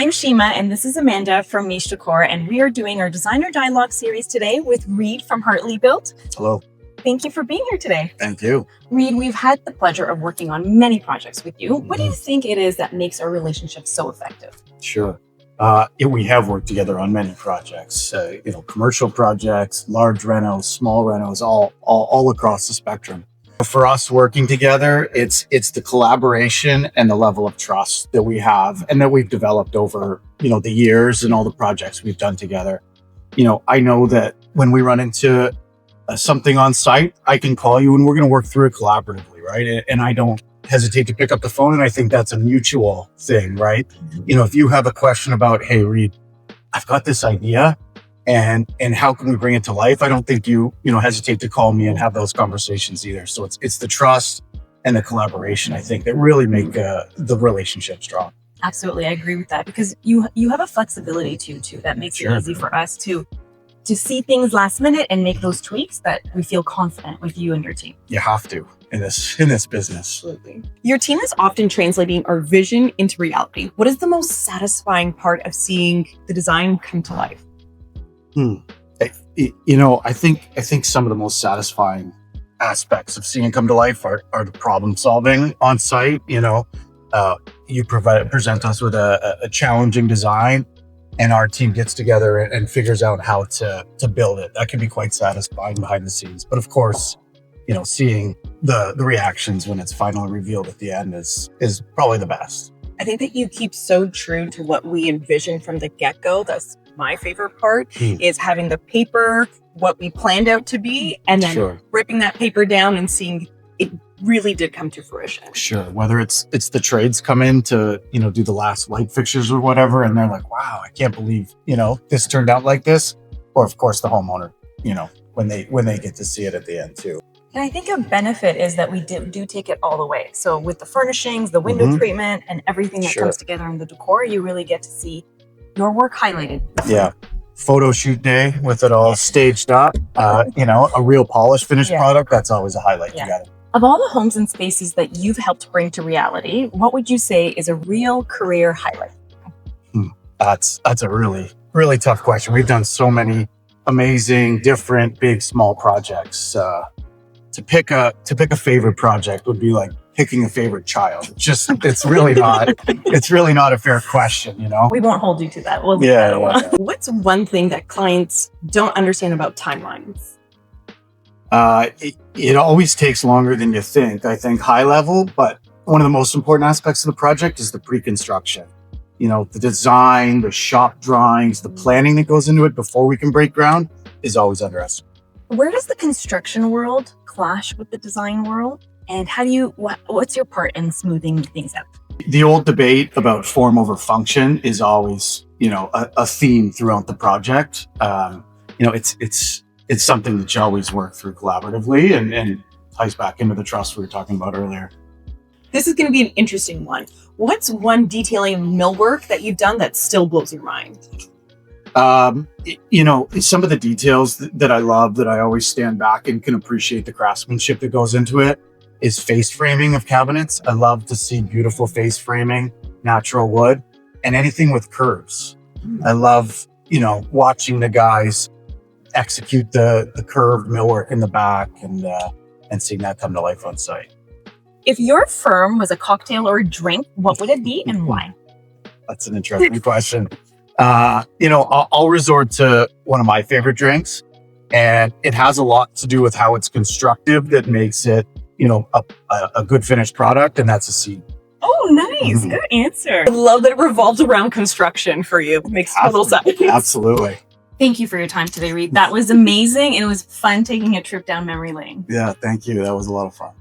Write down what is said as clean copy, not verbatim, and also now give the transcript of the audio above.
I'm Shima, and this is Amanda from Niche Decor, and we are doing our Designer Dialogue series today with Reid from Hartley Built. Hello. Thank you for being here today. Thank you. Reid, we've had the pleasure of working on many projects with you. What do you think it is that makes our relationship so effective? Sure. We have worked together on many projects, commercial projects, large renos, small renos, all across the spectrum. For us working together, it's the collaboration and the level of trust that we have and that we've developed over, the years and all the projects we've done together. I know that when we run into something on site, I can call you and we're going to work through it collaboratively, right? And I don't hesitate to pick up the phone. And I think that's a mutual thing, right? If you have a question about, hey, Reid, I've got this idea and how can we bring it to life? I don't think you hesitate to call me and have those conversations either. So it's the trust and the collaboration, I think, that really make the relationship strong. Absolutely. I agree with that because you have a flexibility too that makes it easy for us to see things last minute and make those tweaks that we feel confident with you and your team. You have to in this business. Absolutely. Your team is often translating our vision into reality. What is the most satisfying part of seeing the design come to life? I think some of the most satisfying aspects of seeing it come to life are the problem solving on site. You present us with a challenging design, and our team gets together and figures out how to build it. That can be quite satisfying behind the scenes. But of course, seeing the reactions when it's finally revealed at the end is probably the best. I think that you keep so true to what we envisioned from the get-go. That's my favorite part is having the paper, what we planned out to be, and then ripping that paper down and seeing it really did come to fruition. Sure. Whether it's the trades come in to, do the last light fixtures or whatever, and they're like, wow, I can't believe, this turned out like this. Or of course the homeowner, when they get to see it at the end too. And I think a benefit is that we do take it all the way. So with the furnishings, the window treatment, and everything that comes together in the decor, you really get to see your work highlighted. Yeah. Photo shoot day with it all staged up, a real polished finished product. That's always a highlight together. Of all the homes and spaces that you've helped bring to reality, what would you say is a real career highlight? That's a really, really tough question. We've done so many amazing, different, big, small projects. To pick a favorite project would be like picking a favorite child. It's really not a fair question, We won't hold you to that. What's one thing that clients don't understand about timelines? It always takes longer than you think. I think high level, but one of the most important aspects of the project is the pre-construction. The design, the shop drawings, the planning that goes into it before we can break ground is always underestimated. Where does the construction world clash with the design world? And what's your part in smoothing things out? The old debate about form over function is always, a theme throughout the project. It's something that you always work through collaboratively and ties back into the trust we were talking about earlier. This is going to be an interesting one. What's one detailing millwork that you've done that still blows your mind? Some of the details that I love, that I always stand back and can appreciate the craftsmanship that goes into it, is face framing of cabinets. I love to see beautiful face framing, natural wood, and anything with curves. I love, watching the guys execute the curved millwork in the back and seeing that come to life on site. If your firm was a cocktail or a drink, what would it be and why? That's an interesting question. I'll resort to one of my favorite drinks, and it has a lot to do with how it's constructive that makes it, a good finished product, and that's a seed. Oh, nice. Good answer. I love that it revolves around construction for you. It makes total sense. Absolutely. Thank you for your time today, Reid. That was amazing, and it was fun taking a trip down memory lane. Yeah, thank you. That was a lot of fun.